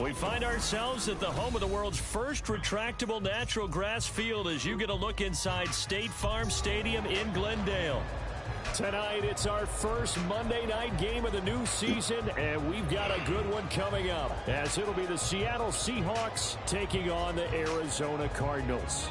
We find ourselves at the home of the world's first retractable natural grass field as you get a look inside State Farm Stadium in Glendale. Tonight, it's our first Monday night game of the new season, and we've got a good one coming up, as it'll be the Seattle Seahawks taking on the Arizona Cardinals.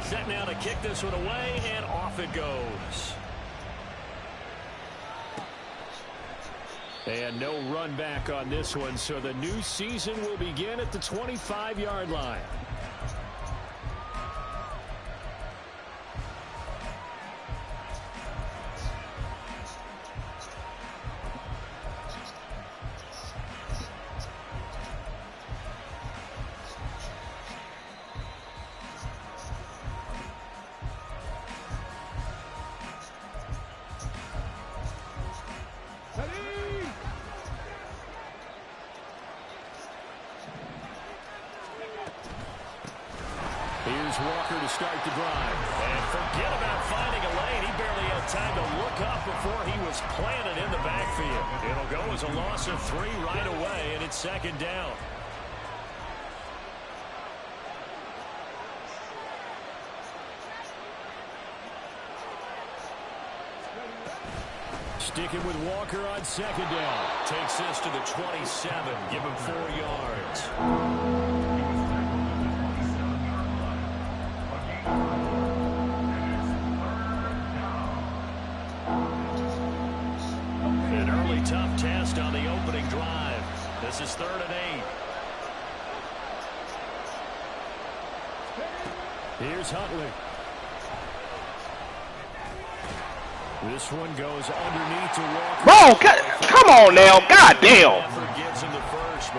Set now to kick this one away, and off it goes. And no run back on this one, so the new season will begin at the 25-yard line. Here's Walker to start the drive. And forget about finding a lane. He barely had time to look up before he was planted in the backfield. It'll go as a loss of 3 right away, and it's second down. Sticking with Walker on second down. Takes this to the 27. Give him 4 yards. An early tough test on the opening drive. This is 3rd and 8. Here's Huntley. This one goes underneath to Walker. Bro, come on now. God damn. Gets him the first.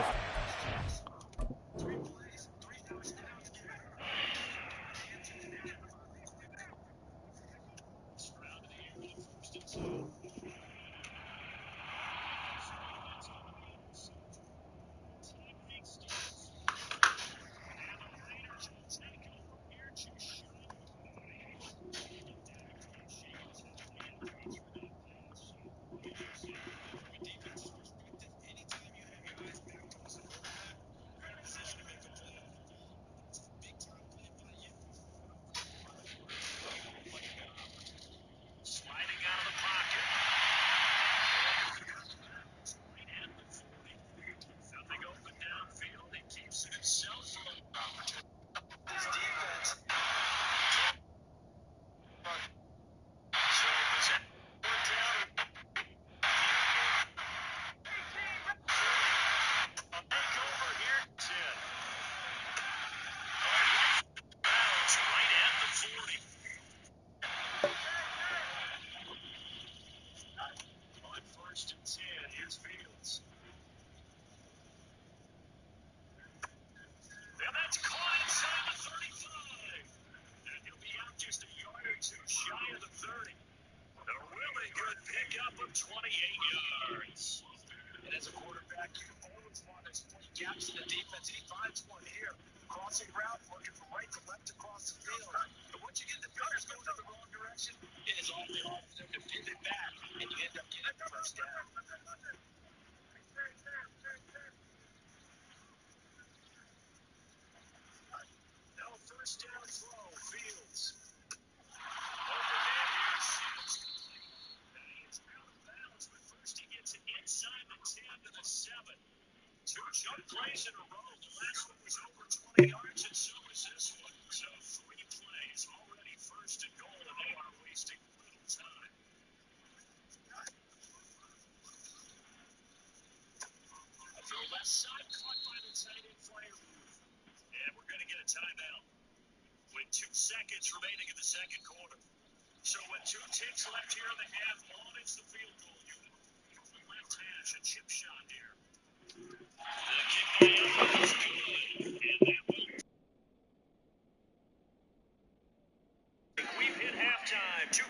Remaining in the second quarter. So with 2 ticks left here in the half, it's the field goal unit. Left hash, a chip shot here. The kick by Allen is good. And that will... We've hit halftime. 2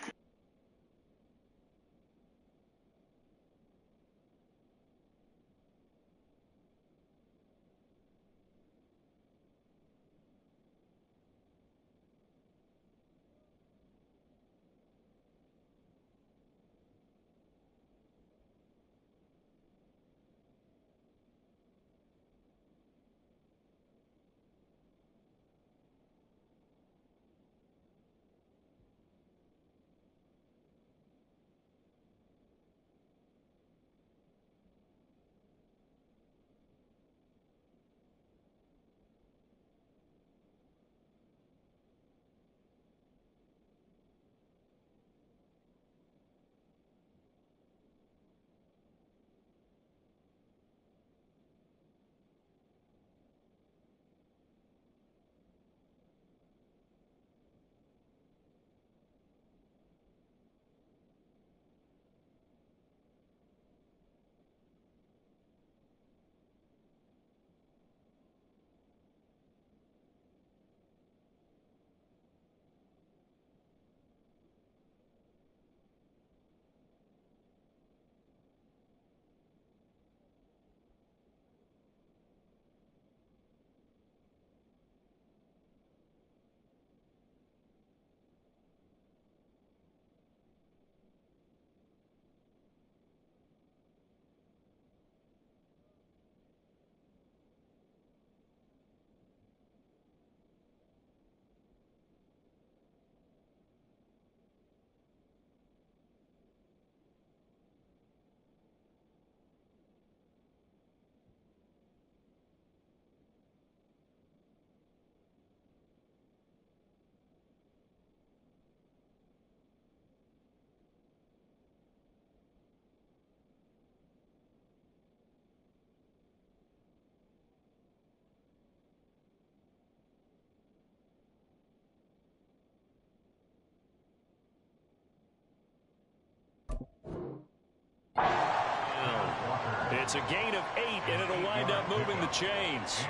It's a gain of 8, and it'll wind up moving the chains.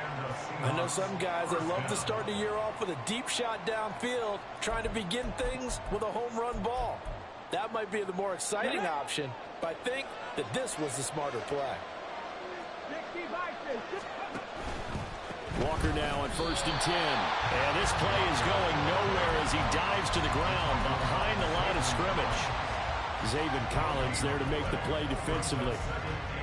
I know some guys that love to start the year off with a deep shot downfield, trying to begin things with a home run ball. That might be the more exciting option, but I think that this was the smarter play. Walker now on 1st and 10. And this play is going nowhere as he dives to the ground behind the line of scrimmage. Zaven Collins there to make the play defensively.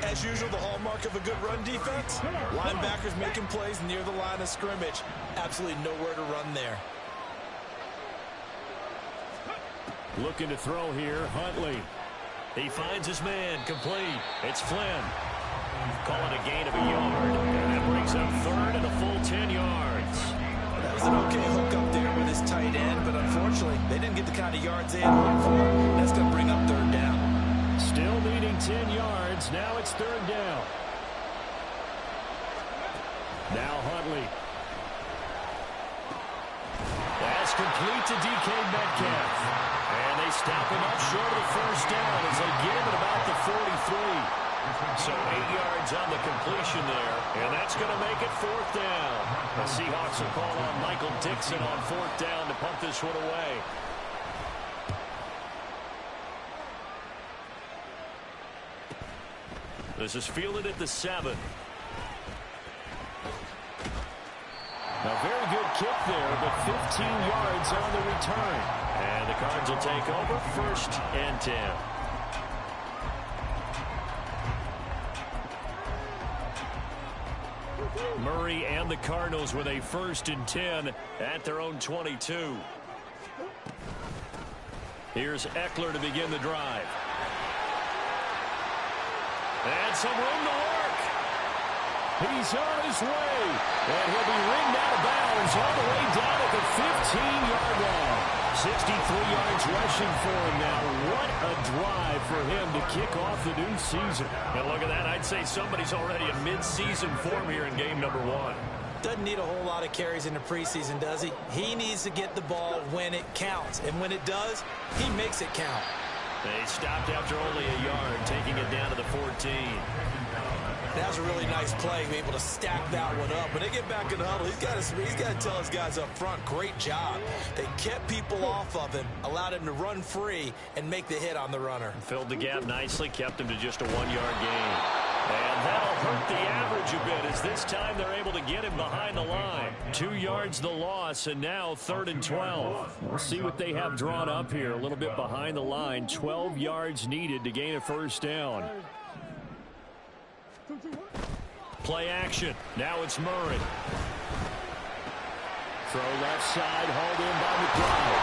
As usual, the hallmark of a good run defense, linebackers making plays near the line of scrimmage. Absolutely nowhere to run there. Looking to throw here, Huntley. He finds his man, complete. It's Flynn. Call it a gain of a yard. And that brings up 3rd and a full 10 yards. That was an okay hook up there with his tight end, but unfortunately, they didn't get the kind of yards they had hoped for. That's going to bring up 3rd down. Still needing 10 yards. Now it's 3rd down. Now Huntley. That's complete to DK Metcalf. And they stop him up short of the 1st down as they get him at about the 43. So 8 yards on the completion there, and that's going to make it 4th down. The Seahawks will call on Michael Dixon on 4th down to punt this one away. This is fielded at the 7. A very good kick there, but 15 yards on the return. And the Cards will take over 1st and 10. Murray and the Cardinals with a 1st and 10 at their own 22. Here's Eckler to begin the drive. And some room to work. He's on his way. And he'll be ringed out of bounds all the way down at the 15-yard line. 63 yards rushing for him now. What a drive for him to kick off the new season. And look at that. I'd say somebody's already in mid-season form here in game number 1. Doesn't need a whole lot of carries in the preseason, does he? He needs to get the ball when it counts. And when it does, he makes it count. They stopped after only a yard, taking it down to the 14. That was a really nice play, be able to stack that one up. When they get back in the huddle, he's got to tell his guys up front, great job. They kept people off of him, allowed him to run free, and make the hit on the runner. Filled the gap nicely, kept him to just a 1-yard gain. And that'll hurt the average a bit as this time they're able to get him behind the line. 2 yards the loss, and now 3rd and 12. We'll see what they have drawn up here. A little bit behind the line. 12 yards needed to gain a 1st down. Play action. Now it's Murray. Throw left side, hauled in by McBride.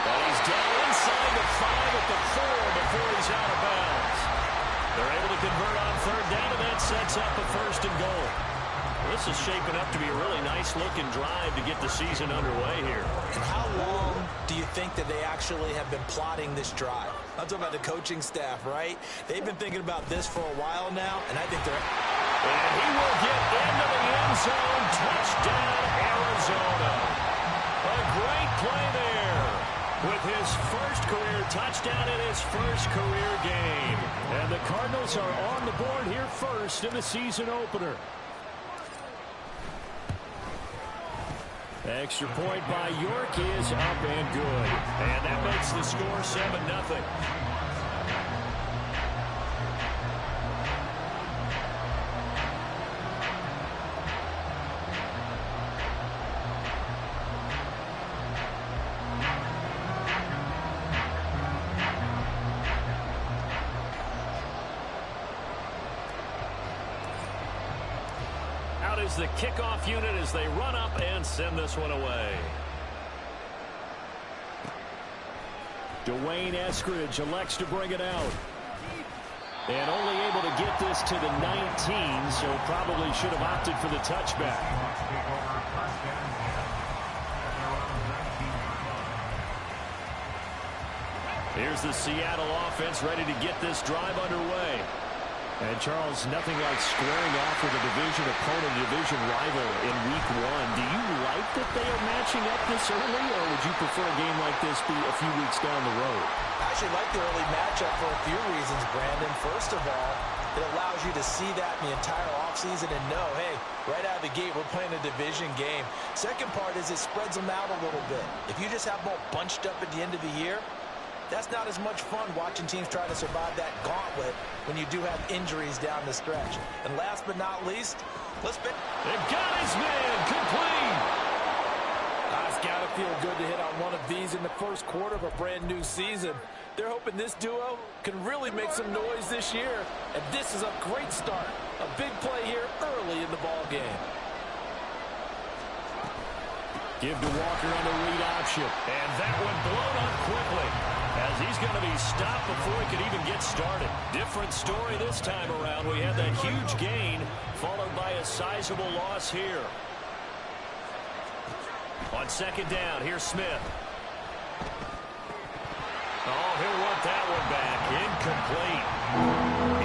And he's down inside the 5 at the 4 before he's out of bounds. They're able to convert on 3rd down, and that sets up a 1st and goal. This is shaping up to be a really nice-looking drive to get the season underway here. And how long do you think that they actually have been plotting this drive? I'm talking about the coaching staff, right? They've been thinking about this for a while now, and I think they're... And he will get into the end zone. Touchdown, Arizona. A great play there with his 1st career touchdown in his 1st career game. And the Cardinals are on the board here first in the season opener. Extra point by York is up and good. And that makes the score 7-0. The kickoff unit as they run up and send this one away. Dwayne Eskridge elects to bring it out. And only able to get this to the 19, so probably should have opted for the touchback. Here's the Seattle offense ready to get this drive underway. And, Charles, nothing like squaring off with a division opponent, a division rival in Week 1. Do you like that they are matching up this early, or would you prefer a game like this be a few weeks down the road? I actually like the early matchup for a few reasons, Brandon. First of all, It allows you to see that in the entire offseason and know, hey, right out of the gate, we're playing a division game. Second part is it spreads them out a little bit. If you just have them all bunched up at the end of the year, that's not as much fun watching teams try to survive that gauntlet when you do have injuries down the stretch. And last but not least, They've got his man complete. It's got to feel good to hit on one of these in the first quarter of a brand new season. They're hoping this duo can really make some noise this year. And this is a great start. A big play here early in the ball game. Give to Walker on the read option. And that one blown up quickly, as he's going to be stopped before he could even get started. Different story this time around. We had that huge gain, followed by a sizable loss here. On second down, here's Smith. Oh, he'll work that one back. Incomplete.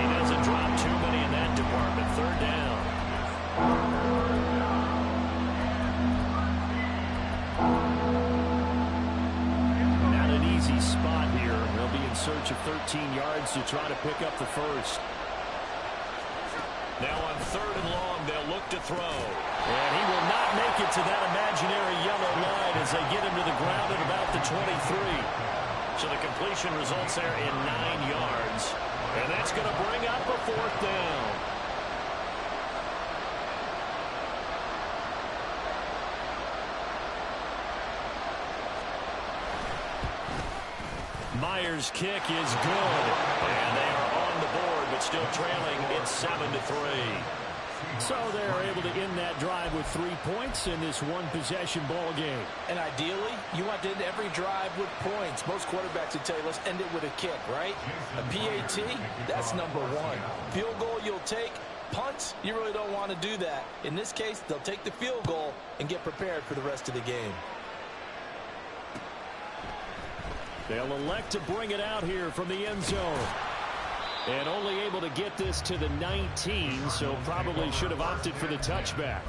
He doesn't drop too many in that department. Third down. Not an easy spot here. They'll be in search of 13 yards to try to pick up the first. Now on third and long, they'll look to throw. And he will not make it to that imaginary yellow line as they get him to the ground at about the 23. So the completion results there in 9 yards. And that's going to bring up a fourth down. Myers' kick is good. And they are on the board, but still trailing. It's 7-3. So they're able to end that drive with 3 points in this one-possession ball game. And ideally, you want to end every drive with points. Most quarterbacks would tell you, let's end it with a kick, right? A PAT, that's number one. Field goal you'll take. Punts, you really don't want to do that. In this case, they'll take the field goal and get prepared for the rest of the game. They'll elect to bring it out here from the end zone. And only able to get this to the 19, so probably should have opted for the touchback.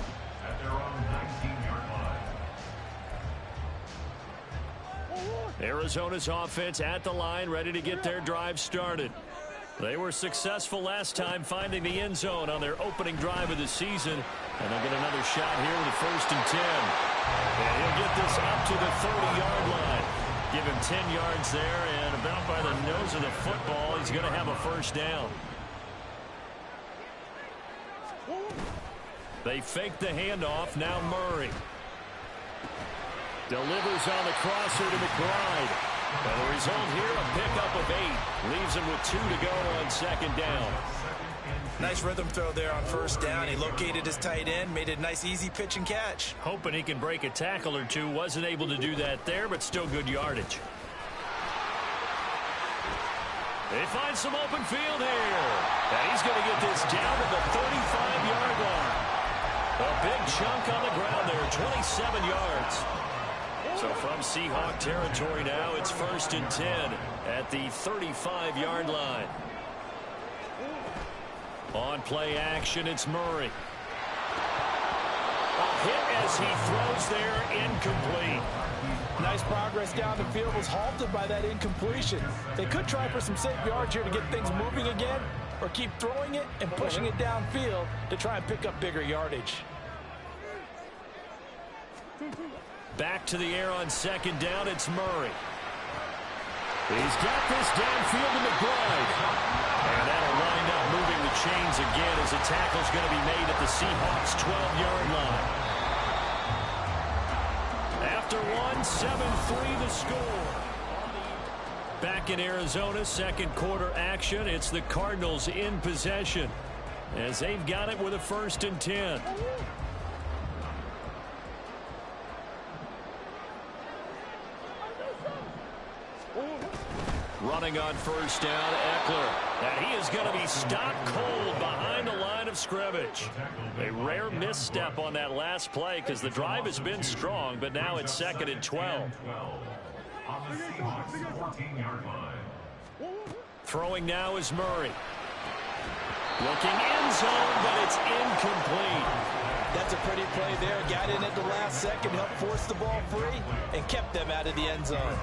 Arizona's offense at the line, ready to get their drive started. They were successful last time finding the end zone on their opening drive of the season. And they'll get another shot here with a 1st and 10. And he'll get this up to the 30-yard line. Give him 10 yards there, and about by the nose of the football, he's going to have a first down. They fake the handoff. Now Murray delivers on the crosser to McBride. And the result here, a pickup of 8. Leaves him with 2 to go on second down. Nice rhythm throw there on first down. He located his tight end, made a nice easy pitch and catch. Hoping he can break a tackle or two. Wasn't able to do that there, but still good yardage. They find some open field here. And he's going to get this down to the 35-yard line. A big chunk on the ground there, 27 yards. So from Seahawk territory now, it's 1st and 10 at the 35-yard line. On play action, it's Murray. A hit as he throws there, incomplete. Nice progress down the field, was halted by that incompletion. They could try for some safe yards here to get things moving again, or keep throwing it and pushing it downfield to try and pick up bigger yardage. Back to the air on second down, it's Murray. He's got this downfield to McBride. And that'll wind up moving the chains again as the tackle's going to be made at the Seahawks' 12-yard line. After one, 7-3 the score. Back in Arizona, second quarter action. It's the Cardinals in possession as they've got it with a 1st and 10. Running on first down, Eckler. And he is going to be stopped cold behind the line of scrimmage. A rare misstep on that last play because the drive has been strong, but now it's 2nd and 12. Throwing now is Murray. Looking end zone, but it's incomplete. That's a pretty play there. Got in at the last second, helped force the ball free, and kept them out of the end zone.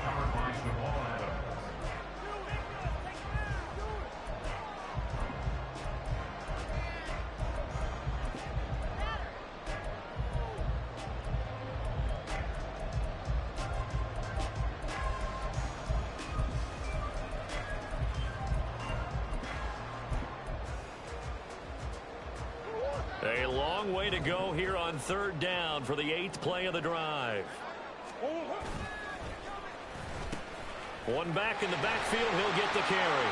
long way to go here on third down for the 8th play of the drive. One back in the backfield, he'll get the carry.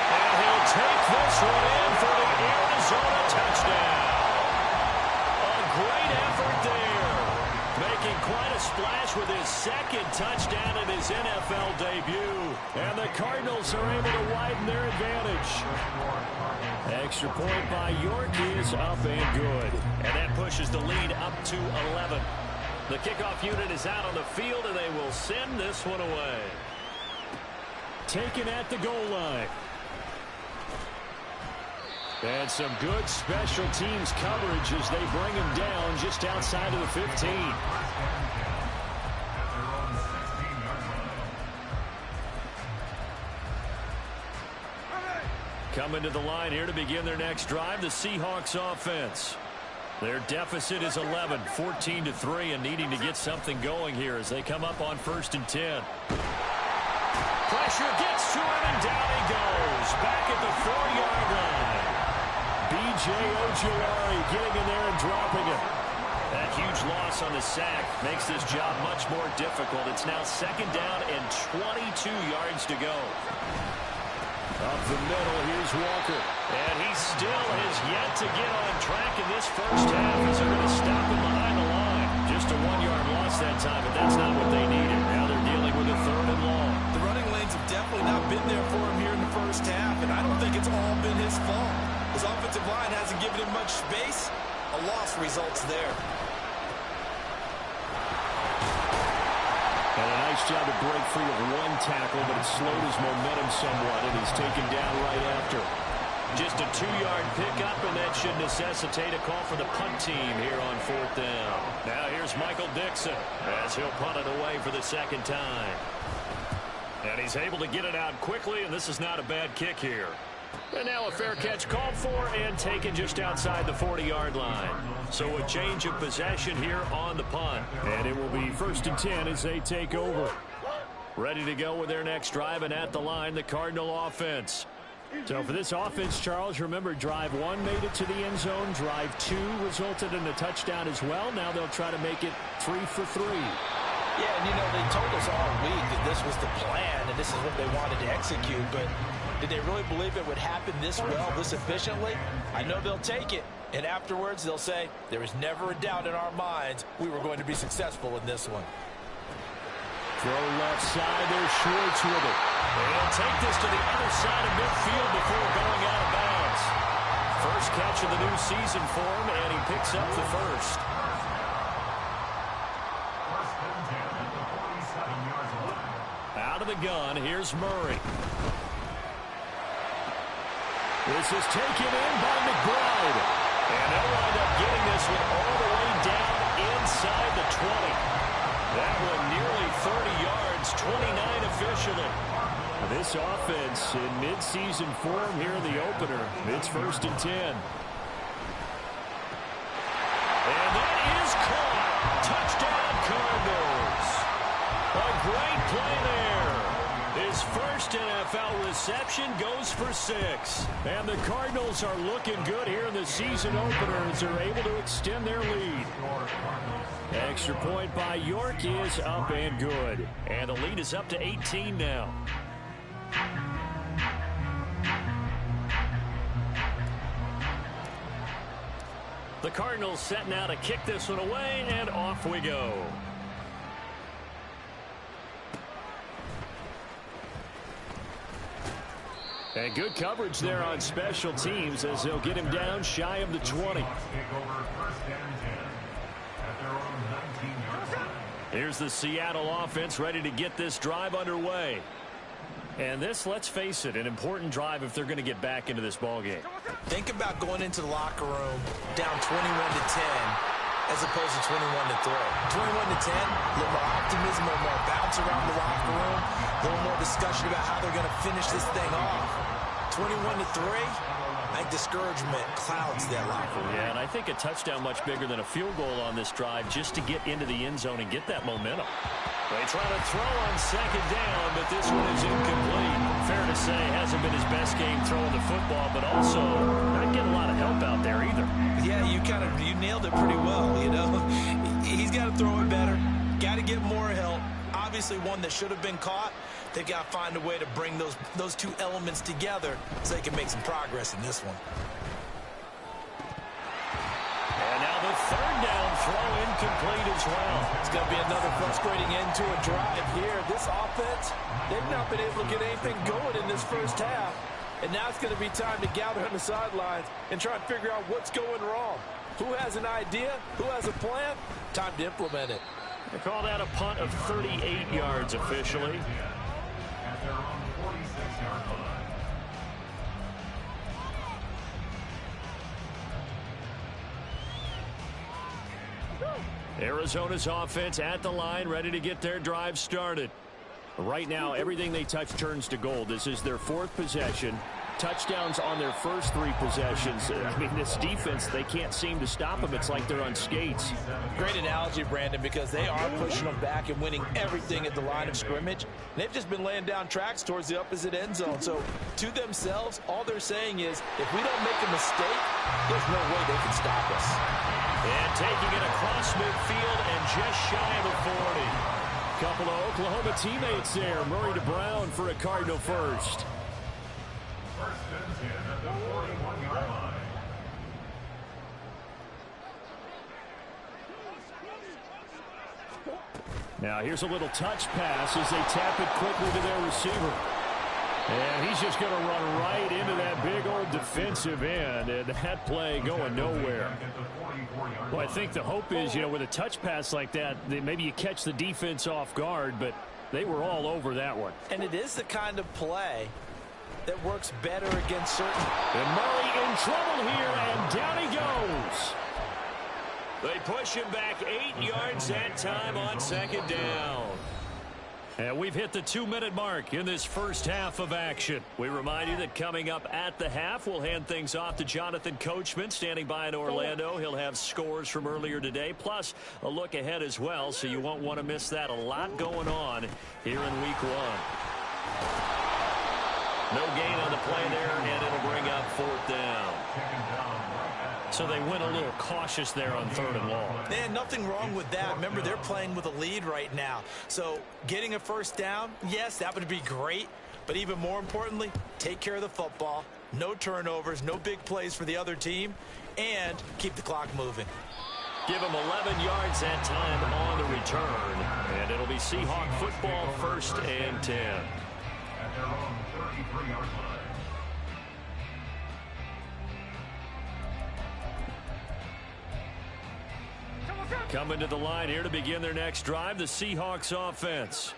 And he'll take this one in for the Arizona touchdown. A great effort there. Making quite a splash with his second touchdown in his NFL debut. And the Cardinals are able to widen their advantage. Extra point by York is up and good. And that pushes the lead up to 11. The kickoff unit is out on the field, and they will send this one away. Taken at the goal line. And some good special teams coverage as they bring him down just outside of the 15. Coming to the line here to begin their next drive, the Seahawks offense. Their deficit is 11, 14-3, and needing to get something going here as they come up on 1st and 10. Pressure gets to him, and down he goes. Back at the 4-yard line. B.J. Ojulari getting in there and dropping it. That huge loss on the sack makes this job much more difficult. It's now 2nd down and 22 yards to go. Up the middle, here's Walker. And he still has yet to get on track in this first half as they're going to stop him behind the line. Just a 1-yard loss that time, but that's not what they needed. Now they're dealing with a 3rd and long. The running lanes have definitely not been there for him here in the first half, and I don't think it's all been his fault. His offensive line hasn't given him much space. A loss results there. And a nice job to break free of one tackle, but it slowed his momentum somewhat, and he's taken down right after. Just a 2-yard pickup, and that should necessitate a call for the punt team here on 4th down. Now here's Michael Dixon as he'll punt it away for the 2nd time. And he's able to get it out quickly, and this is not a bad kick here. And now a fair catch called for and taken just outside the 40-yard line. So a change of possession here on the punt. And it will be 1st and 10 as they take over. Ready to go with their next drive, and at the line, the Cardinal offense. So for this offense, Charles, remember drive 1 made it to the end zone. Drive 2 resulted in a touchdown as well. Now they'll try to make it 3 for 3. Yeah, and you know, they told us all week that this was the plan and this is what they wanted to execute, but did they really believe it would happen this well, this efficiently? I know they'll take it, and afterwards they'll say, there was never a doubt in our minds we were going to be successful in this one. Throw left side, there's Schwartz with it. They'll take this to the other side of midfield before going out of bounds. First catch of the new season for him, and he picks up the first. Out of the gun, here's Murray. This is taken in by McBride. And they'll wind up getting this one all the way down inside the 20. That one nearly 30 yards, 29 officially. This offense in mid-season form here in the opener. It's 1st and 10. And that is caught. Touchdown Cardinals. A great play there. His first NFL reception goes for 6. And the Cardinals are looking good here in the season opener as they're able to extend their lead. Extra point by York is up and good. And the lead is up to 18 now. The Cardinals set now to kick this one away, and off we go. And good coverage there on special teams as they'll get him down shy of the 20. Here's the Seattle offense ready to get this drive underway. And this, let's face it, an important drive if they're going to get back into this ballgame. Think about going into the locker room down 21-10 as opposed to 21-3. 21-10, a little more optimism, a little more bounce around the locker room, a little more discussion about how they're going to finish this thing off. 21-3, I think discouragement clouds that locker room. Yeah, and I think a touchdown much bigger than a field goal on this drive just to get into the end zone and get that momentum. They try to throw on second down, but this one is incomplete. Fair to say, hasn't been his best game throwing the football, but also not getting a lot of help out there either. Yeah, you nailed it pretty well, you know. He's got to throw it better. Got to get more help. Obviously one that should have been caught. They've got to find a way to bring those two elements together so they can make some progress in this one. And now the third down throw incomplete as well. It's going to be another frustrating end to a drive here. This offense, they've not been able to get anything going in this first half. And now it's going to be time to gather on the sidelines and try and figure out what's going wrong. Who has an idea? Who has a plan? Time to implement it. They call that a punt of 38 yards officially. Arizona's offense at the line, ready to get their drive started. Right now, everything they touch turns to gold. This is their fourth possession. Touchdowns on their first three possessions. I mean, this defense, they can't seem to stop them. It's like they're on skates. Great analogy, Brandon, because they are pushing them back and winning everything at the line of scrimmage. And they've just been laying down tracks towards the opposite end zone. So, to themselves, all they're saying is, if we don't make a mistake, there's no way they can stop us. And taking it across midfield and just shy of the 40. Couple of Oklahoma teammates there. Murray to Brown for a Cardinal first. Now here's a little touch pass as they tap it quickly to their receiver. And he's just going to run right into that big old defensive end, and that play going nowhere. Well, I think the hope is, you know, with a touch pass like that, maybe you catch the defense off guard, but they were all over that one. And it is the kind of play that works better against certain. And Murray in trouble here, and down he goes. They push him back 8 yards that time on second down. And we've hit the 2-minute mark in this first half of action. We remind you that coming up at the half, we'll hand things off to Jonathan Coachman standing by in Orlando. He'll have scores from earlier today, plus a look ahead as well, so you won't want to miss that. A lot going on here in week one. No gain on the play there, and it'll bring up fourth down. So they went a little cautious there on third and long. And nothing wrong with that. Remember, they're playing with a lead right now. So getting a first down, yes, that would be great. But even more importantly, take care of the football. No turnovers, no big plays for the other team, and keep the clock moving. Give them 11 yards that time on the return. And it'll be Seahawk football, 1st and 10. At their own 33-yard line. Coming to the line here to begin their next drive, the Seahawks offense.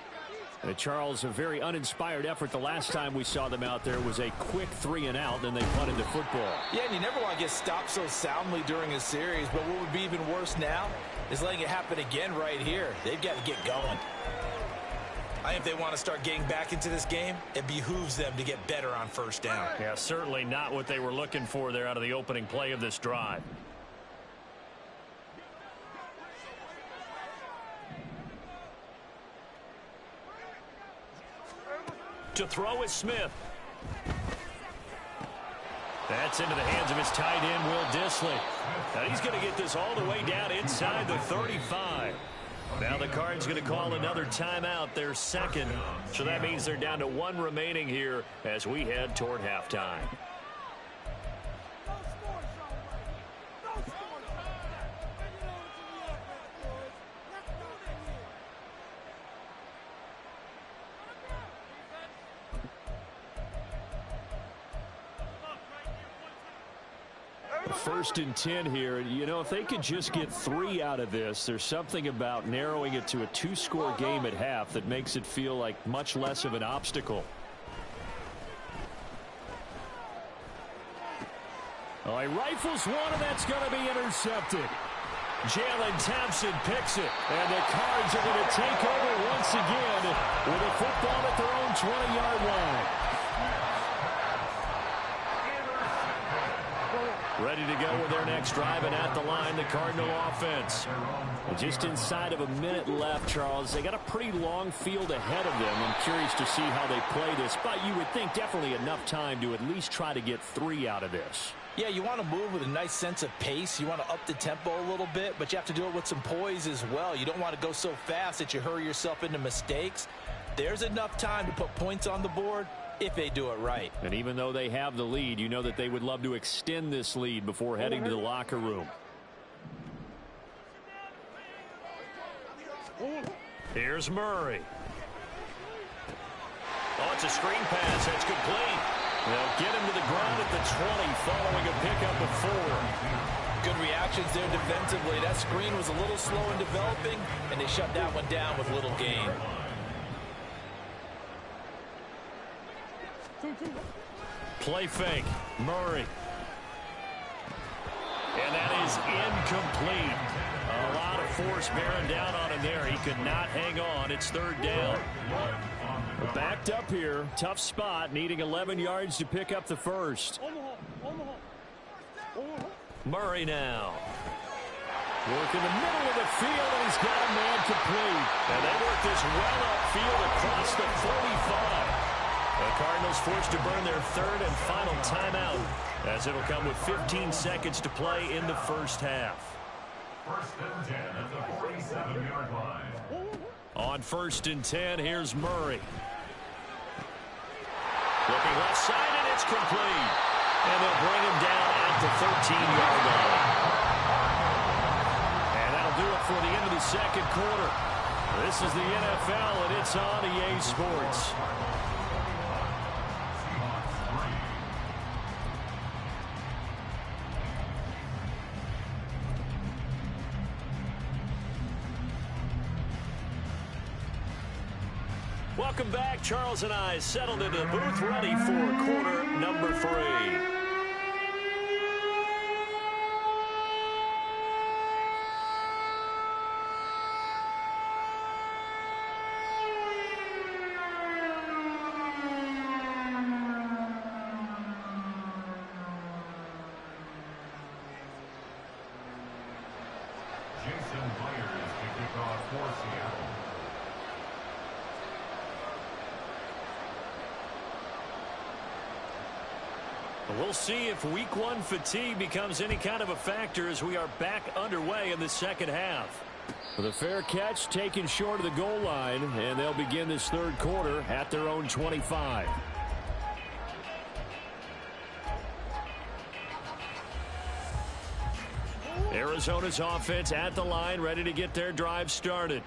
And Charles, a very uninspired effort. The last time we saw them out there was a quick 3-and-out, then they punted the football. Yeah, and you never want to get stopped so soundly during a series, but what would be even worse now is letting it happen again right here. They've got to get going. I think if they want to start getting back into this game, it behooves them to get better on first down. Yeah, certainly not what they were looking for there out of the opening play of this drive. To throw is Smith. That's into the hands of his tight end, Will Dissly. Now he's going to get this all the way down inside the 35. Now the Cards going to call another timeout, their second. So that means they're down to 1 remaining here as we head toward halftime. First and 10 here. You know, if they could just get 3 out of this, there's something about narrowing it to a 2-score game at half that makes it feel like much less of an obstacle. Oh, he rifles one, and that's going to be intercepted. Jalen Thompson picks it, and the Cards are going to take over once again with a football at their own 20-yard line. Ready to go with their next drive, and at the line, the Cardinal offense. And just inside of a minute left, Charles. They got a pretty long field ahead of them. I'm curious to see how they play this, but you would think definitely enough time to at least try to get 3 out of this. Yeah, you want to move with a nice sense of pace. You want to up the tempo a little bit, but you have to do it with some poise as well. You don't want to go so fast that you hurry yourself into mistakes. There's enough time to put points on the board if they do it right. And even though they have the lead, you know that they would love to extend this lead before heading to the locker room. Here's Murray. Oh, it's a screen pass. That's complete. They'll get him to the ground at the 20 following a pickup of 4. Good reactions there defensively. That screen was a little slow in developing, and they shut that one down with little gain. Play fake. Murray. And that is incomplete. A lot of force bearing down on him there. He could not hang on. It's 3rd down. We're backed up here. Tough spot. Needing 11 yards to pick up the first. Murray now. Work in the middle of the field, and he's got a man complete. And they work this well upfield across the 45. The Cardinals forced to burn their 3rd and final timeout, as it'll come with 15 seconds to play in the first half. 1st and 10 at the 47-yard line. On 1st and 10, here's Murray. Looking left side, and it's complete. And they'll bring him down at the 13-yard line. And that'll do it for the end of the second quarter. This is the NFL, and it's on EA Sports. Welcome back. Charles and I settled into the booth, ready for quarter number 3. Jason Myers to kick off for Seattle. We'll see if week 1 fatigue becomes any kind of a factor as we are back underway in the second half. With a fair catch taken short of the goal line, and they'll begin this 3rd quarter at their own 25. Arizona's offense at the line, ready to get their drive started.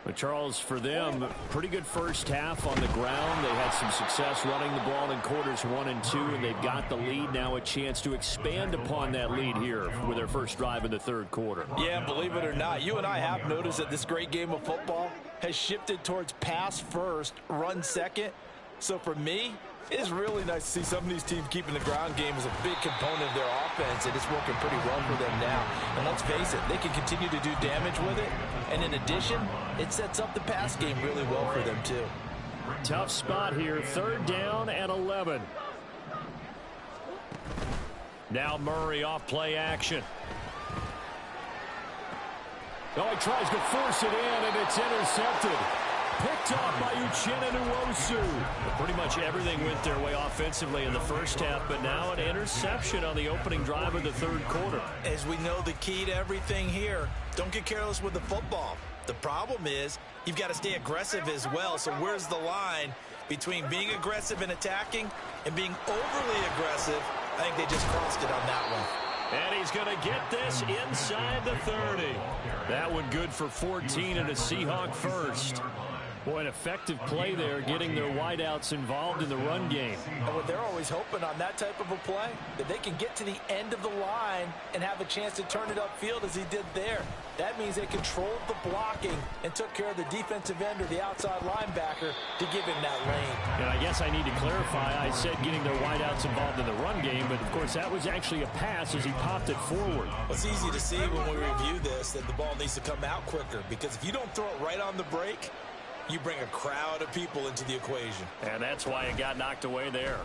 But Charles, for them, pretty good first half on the ground. They had some success running the ball in quarters 1 and 2, and they've got the lead now, a chance to expand upon that lead here with their first drive in the 3rd quarter. Yeah, believe it or not, you and I have noticed that this great game of football has shifted towards pass first, run second. So for me, it's really nice to see some of these teams keeping the ground game as a big component of their offense, and it's working pretty well for them now. And let's face it, they can continue to do damage with it. And in addition, it sets up the pass game really well for them too. Tough spot here, 3rd down and 11. Now Murray off play action. Oh, he tries to force it in, and it's intercepted. Picked off by Uchenna Nwosu. Pretty much everything went their way offensively in the first half, but now an interception on the opening drive of the 3rd quarter. As we know, the key to everything here, don't get careless with the football. The problem is you've got to stay aggressive as well. So where's the line between being aggressive and attacking and being overly aggressive? I think they just crossed it on that one. And he's going to get this inside the 30. That one good for 14 and a Seahawk first. Boy, an effective play there, getting their wideouts involved in the run game. And what they're always hoping on that type of a play, that they can get to the end of the line and have a chance to turn it upfield as he did there. That means they controlled the blocking and took care of the defensive end or the outside linebacker to give him that lane. And I guess I need to clarify, I said getting their wideouts involved in the run game, but of course that was actually a pass as he popped it forward. It's easy to see when we review this that the ball needs to come out quicker, because if you don't throw it right on the break, you bring a crowd of people into the equation. And that's why it got knocked away there.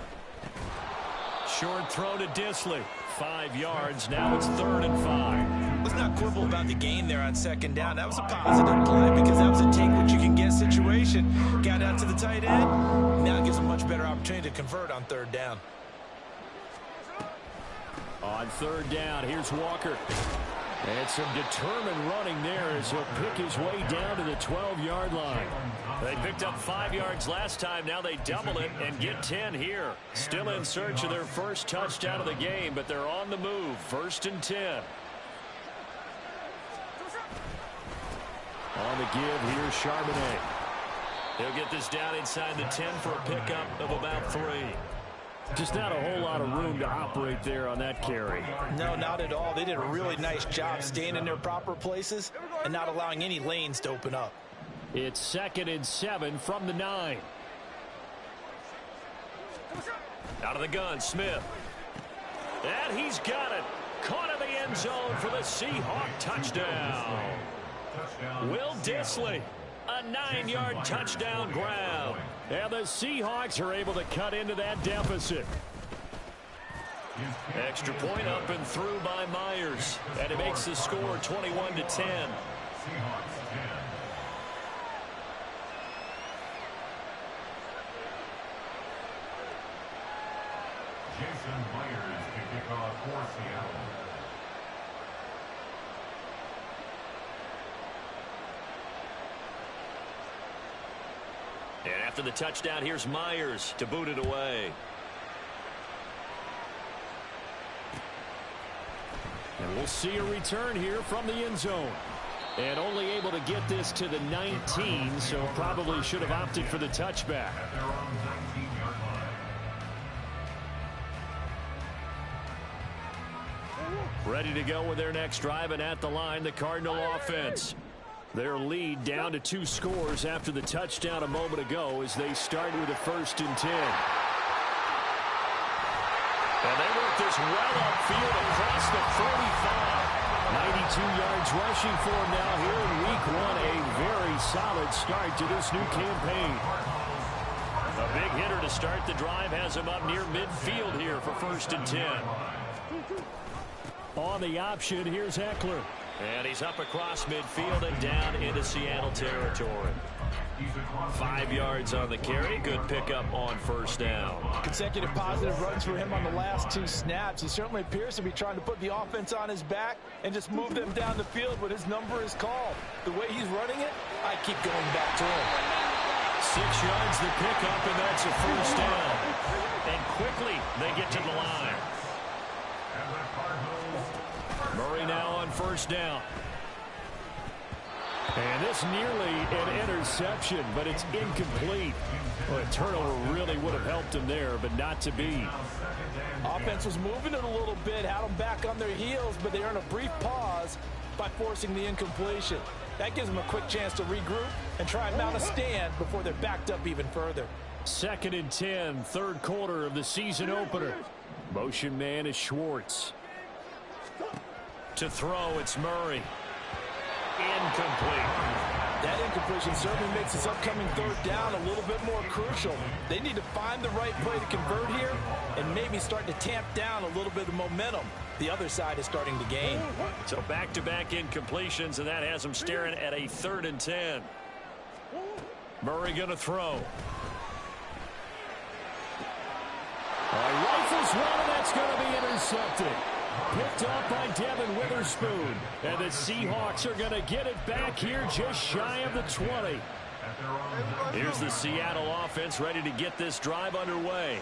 Short throw to Disley. 5 yards. Now it's 3rd and 5. Let's not quibble about the gain there on 2nd down. That was a positive play because that was a take-what-you-can-get situation. Got out to the tight end. Now it gives a much better opportunity to convert on 3rd down. On 3rd down, here's Walker. And some determined running there as he'll pick his way down to the 12-yard line. They picked up 5 yards last time. Now they double it and get 10 here. Still in search of their first touchdown of the game, but they're on the move. 1st and 10. On the give, here's Charbonnet. He'll get this down inside the 10 for a pickup of about 3. Just not a whole lot of room to operate there on that carry. No, not at all. They did a really nice job staying in their proper places and not allowing any lanes to open up. It's 2nd and 7 from the 9. Out of the gun, Smith. And he's got it. Caught in the end zone for the Seahawk touchdown. Will Disley. A 9-yard touchdown grab. And the Seahawks are able to cut into that deficit. Extra point up and through by Myers. And it makes the score 21-10. Jason Myers to kick off for Seattle. And after the touchdown, here's Myers to boot it away. And we'll see a return here from the end zone. And only able to get this to the 19, so probably should have opted for the touchback. At their own 19-yard line. Ready to go with their next drive, and at the line, the Cardinal offense. Their lead down to 2 scores after the touchdown a moment ago as they start with a 1st and 10. And they work this well upfield across the 45. 92 yards rushing for him now here in week 1. A very solid start to this new campaign. A big hitter to start the drive has him up near midfield here for 1st and 10. On the option, here's Eckler. And he's up across midfield and down into Seattle territory. 5 yards on the carry. Good pickup on 1st down. Consecutive positive runs for him on the last 2 snaps. He certainly appears to be trying to put the offense on his back and just move them down the field when his number is called. The way he's running it, I keep going back to him. 6 yards the pickup, and that's a 1st down. And quickly they get to the line. Murray now on 1st down. And this nearly an interception, but it's incomplete. Well, a turnover really would have helped him there, but not to be. Offense was moving it a little bit, had them back on their heels, but they earned a brief pause by forcing the incompletion. That gives them a quick chance to regroup and try and mount a stand before they're backed up even further. 2nd and 10, 3rd quarter of the season opener. Motion man is Schwartz. To throw, it's Murray. Incomplete. That incompletion certainly makes this upcoming 3rd down a little bit more crucial. They need to find the right play to convert here and maybe start to tamp down a little bit of momentum. The other side is starting to gain. So back-to-back incompletions, and that has them staring at a 3rd and 10. Murray going to throw. Rifles one, and that's going to be intercepted. Picked up by Devin Witherspoon. And the Seahawks are going to get it back here just shy of the 20. Here's the Seattle offense ready to get this drive underway.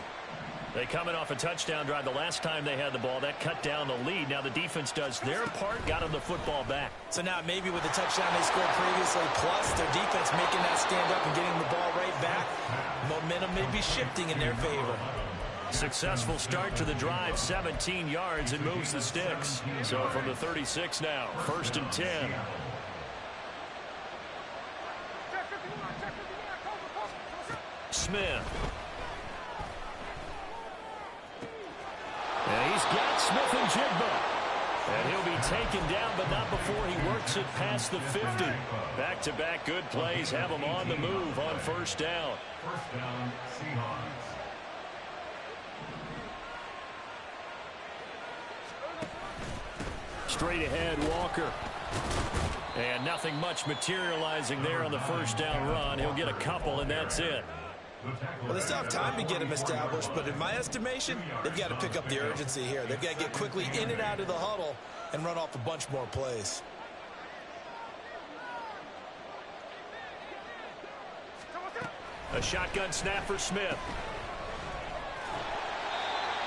They coming off a touchdown drive the last time they had the ball. That cut down the lead. Now the defense does their part, got them the football back. So now maybe with the touchdown they scored previously, plus their defense making that stand up and getting the ball right back, momentum may be shifting in their favor. Successful start to the drive, 17 yards, and moves the sticks. So from the 36 now, 1st and 10. Smith. And he's got Smith and Jigba. And he'll be taken down, but not before he works it past the 50. Back-to-back good plays have him on the move on 1st down. 1st down, Seahawks. Straight ahead, Walker. And nothing much materializing there on the first down run. He'll get a couple, and that's it. Well, they still have time to get him established, but in my estimation, they've got to pick up the urgency here. They've got to get quickly in and out of the huddle and run off a bunch more plays. A shotgun snap for Smith.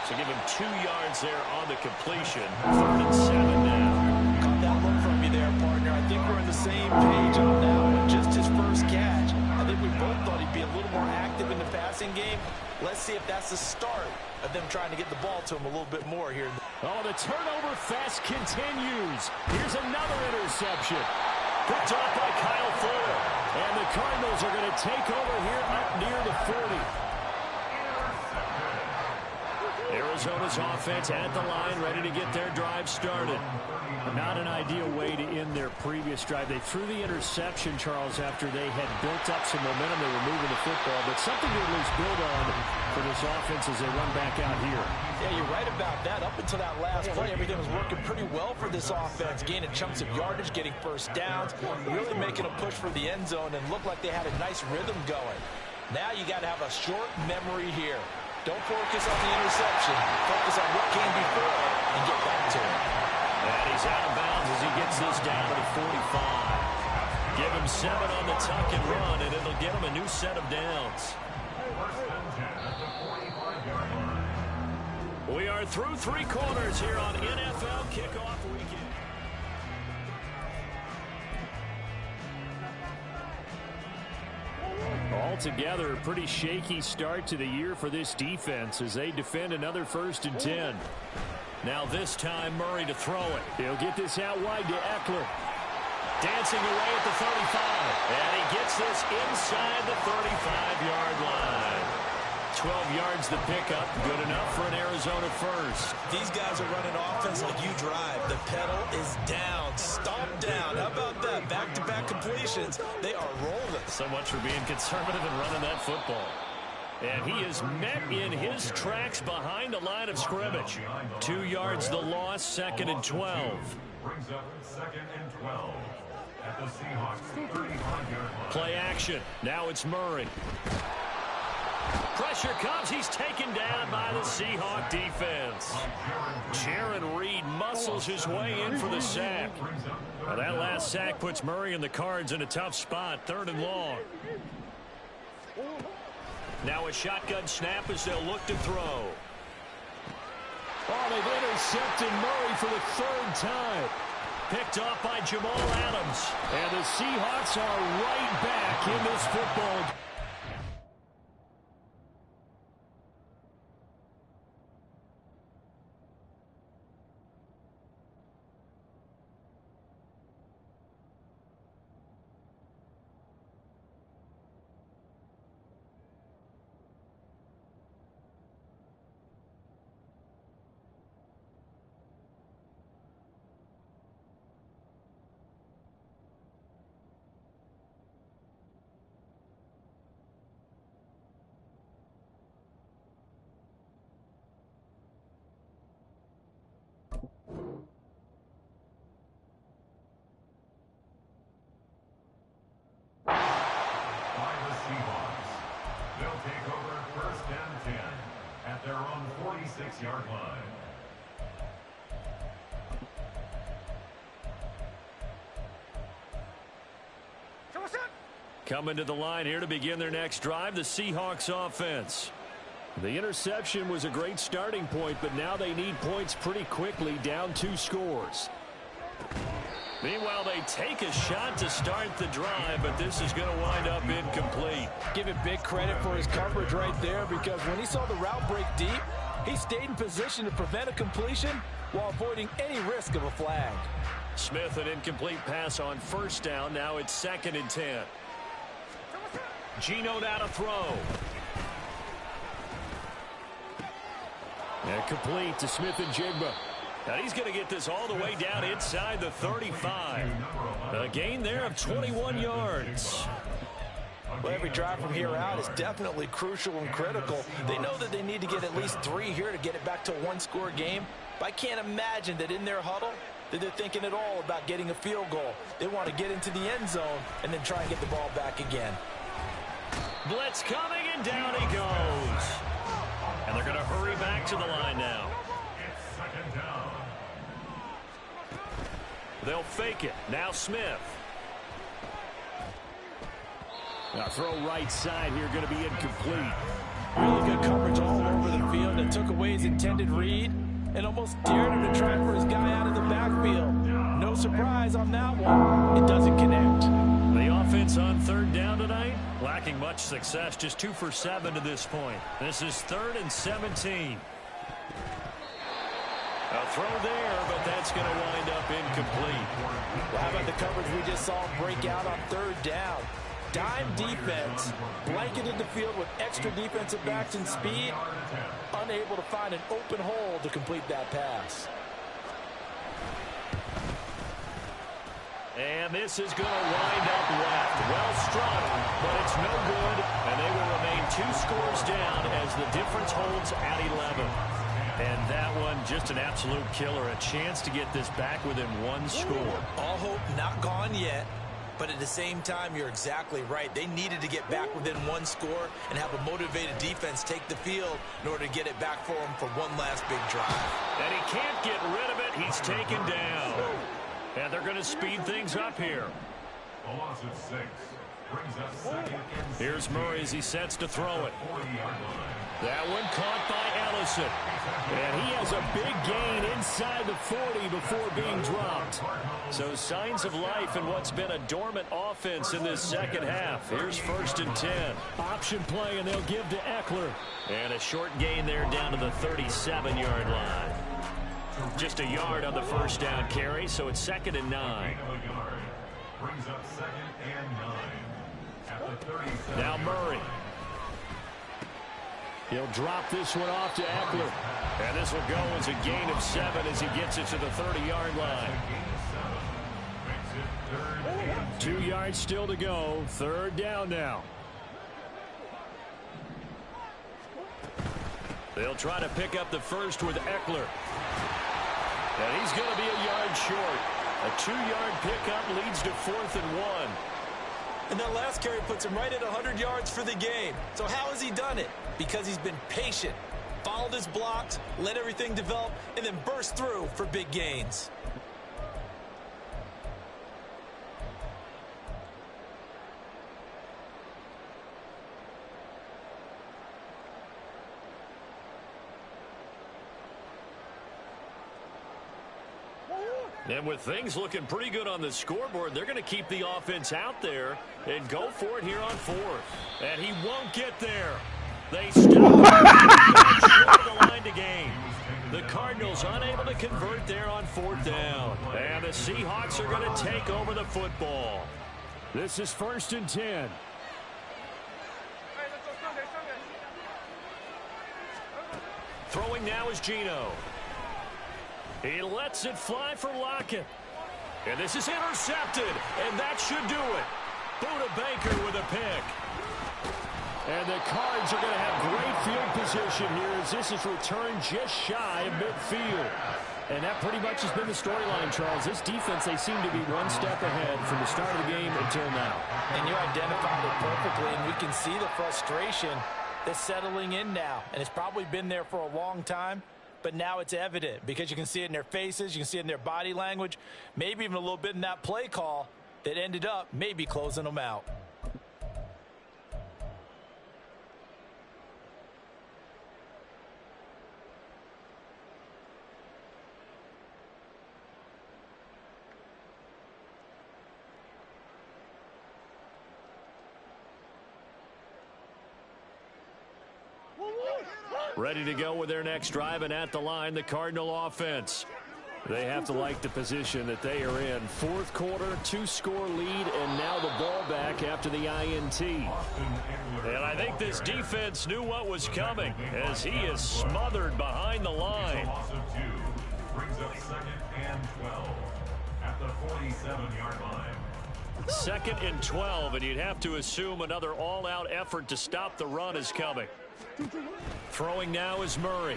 So give him 2 yards there on the completion. 3rd and 7 now. Caught that look from you there, partner. I think we're on the same page on that one. Just his first catch. I think we both thought he'd be a little more active in the passing game. Let's see if that's the start of them trying to get the ball to him a little bit more here. Oh, the turnover fest continues. Here's another interception. Picked off by Kyle Fuller. And the Cardinals are going to take over here up near the 40. Arizona's offense at the line, ready to get their drive started. Not an ideal way to end their previous drive. They threw the interception, Charles, after they had built up some momentum. They were moving the football, but something to at least build on for this offense as they run back out here. Yeah, you're right about that. Up until that last play, everything was working pretty well for this offense, gaining chunks of yardage, getting first downs, really making a push for the end zone, and looked like they had a nice rhythm going. Now you got to have a short memory here. Don't focus on the interception. Focus on what came before it and get back to it. And he's out of bounds as he gets this down to the 45. Give him 7 on the tuck and run, and it'll get him a new set of downs. 1st and 10 at the 45-yard line. We are through 3 quarters here on NFL Kickoff Weekend. Altogether, a pretty shaky start to the year for this defense as they defend another 1st and 10. Now this time, Murray to throw it. He'll get this out wide to Eckler. Dancing away at the 35. And he gets this inside the 35-yard line. 12 yards the pickup. Good enough for an Arizona first. These guys are running offense like you drive. The pedal is down. Stomp down. How about that? Back-to-back completions. They are rolling. So much for being conservative and running that football. And he is met in his tracks behind the line of scrimmage. 2 yards the loss, 2nd and 12. Brings up 2nd and 12 at the Seahawks 35-yard line. Play action. Now it's Murray. Pressure comes. He's taken down by the Seahawk defense. Jaron Reed muscles his way in for the sack. Now that last sack puts Murray and the Cards in a tough spot. 3rd and long. Now a shotgun snap as they'll look to throw. Oh, they've intercepted Murray for the 3rd time. Picked off by Jamal Adams. And the Seahawks are right back in this football game. Their own 46-yard line. Coming to the line here to begin their next drive, the Seahawks offense. The interception was a great starting point, but now they need points pretty quickly, down 2 scores. Meanwhile, they take a shot to start the drive, but this is going to wind up incomplete. Give him big credit for his coverage right there, because when he saw the route break deep, he stayed in position to prevent a completion while avoiding any risk of a flag. Smith, an incomplete pass on 1st down. Now it's 2nd and 10. Geno now to throw. And complete to Smith and Jigba. And he's going to get this all the way down inside the 35. A gain there of 21 yards. Well, every drive from here out is definitely crucial and critical. They know that they need to get at least 3 here to get it back to a 1-score game. But I can't imagine that in their huddle, that they're thinking at all about getting a field goal. They want to get into the end zone and then try and get the ball back again. Blitz coming, and down he goes. And they're going to hurry back to the line now. It's second down. They'll fake it. Now Smith. Now throw right side here, going to be incomplete. Really good coverage all over the field that took away his intended read and almost dared him to try for his guy out of the backfield. No surprise on that one. It doesn't connect. The offense on third down tonight, lacking much success, just 2 for 7 to this point. This is 3rd and 17. A throw there, but that's going to wind up incomplete. Well, how about the coverage we just saw break out on third down? Dime defense, blanketed the field with extra defensive backs and speed, unable to find an open hole to complete that pass. And this is going to wind up left. Well struck, but it's no good, and they will remain 2 scores down as the difference holds at 11. And that one, just an absolute killer. A chance to get this back within 1 score. All hope not gone yet. But at the same time, you're exactly right. They needed to get back within 1 score and have a motivated defense take the field in order to get it back for them for one last big drive. And he can't get rid of it. He's taken down. And they're going to speed things up here. A loss of 6 brings us second and 16. Here's Murray as he sets to throw it. 40-yard line. That one caught by Ellison. And he has a big gain inside the 40 before being dropped. So signs of life in what's been a dormant offense in this second half. Here's 1st and 10. Option play, and they'll give to Eckler. And a short gain there down to the 37-yard line. Just a yard on the first down carry, so it's 2nd and 9. Brings up 2nd and 9. At the 37. Now Murray. He'll drop this one off to Eckler. And this will go as a gain of 7 as he gets it to the 30-yard line. 2 yards still to go. 3rd down now. They'll try to pick up the first with Eckler. And he's going to be a yard short. A 2-yard pickup leads to 4th and 1. And that last carry puts him right at 100 yards for the game. So how has he done it? Because he's been patient, followed his blocks, let everything develop, and then burst through for big gains. And with things looking pretty good on the scoreboard, they're going to keep the offense out there and go for it here on 4th. And he won't get there. They stop short of the line to gain. The Cardinals unable to convert there on 4th down. And the Seahawks are going to take over the football. This is 1st and 10. Throwing now is Geno. He lets it fly for Lockett. And this is intercepted, and that should do it. Buda Baker with a pick. And the Cards are going to have great field position here as this is returned just shy of midfield. And that pretty much has been the storyline, Charles. This defense, they seem to be 1 step ahead from the start of the game until now. And you identified it perfectly, and we can see the frustration that's settling in now. And it's probably been there for a long time. But now it's evident because you can see it in their faces, you can see it in their body language, maybe even a little bit in that play call that ended up maybe closing them out. Ready to go with their next drive, and at the line, the Cardinal offense. They have to like the position that they are in. 4th quarter, 2-score lead, and now the ball back after the INT. And I think this defense knew what was coming as he is smothered behind the line. Loss of 2 brings up 2nd and 12 at the 47-yard line. 2nd and 12, and you'd have to assume another all-out effort to stop the run is coming. Throwing now is Murray.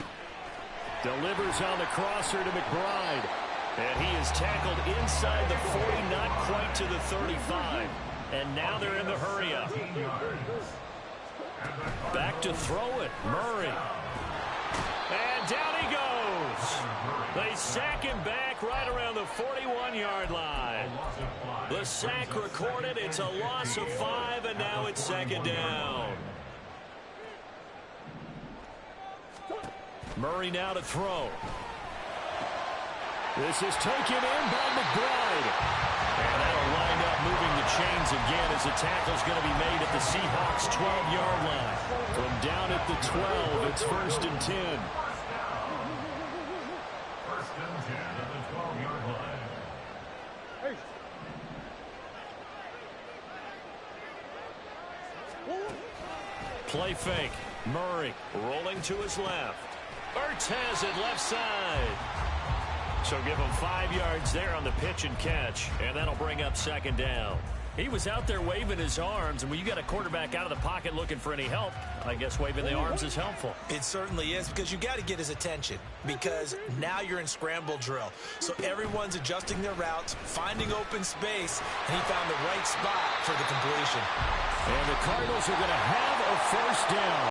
Delivers on the crosser to McBride. And he is tackled inside the 40, not quite to the 35. And now they're in the hurry-up. Back to throw it, Murray. And down he goes. They sack him back right around the 41-yard line. The sack recorded. It's a loss of 5, and now it's second down. Murray now to throw. This is taken in by McBride. And that'll wind up moving the chains again as the tackle's going to be made at the Seahawks' 12-yard line. From down at the 12, it's 1st and 10. 1st and 10 at the 12-yard line. Play fake. Murray rolling to his left. Ertz has it left side. So give him 5 yards there on the pitch and catch, and that'll bring up second down. He was out there waving his arms, and when you got a quarterback out of the pocket looking for any help, I guess waving the arms is helpful. It certainly is, because you got to get his attention, because now you're in scramble drill. So everyone's adjusting their routes, finding open space, and he found the right spot for the completion. And the Cardinals are going to have a 1st down.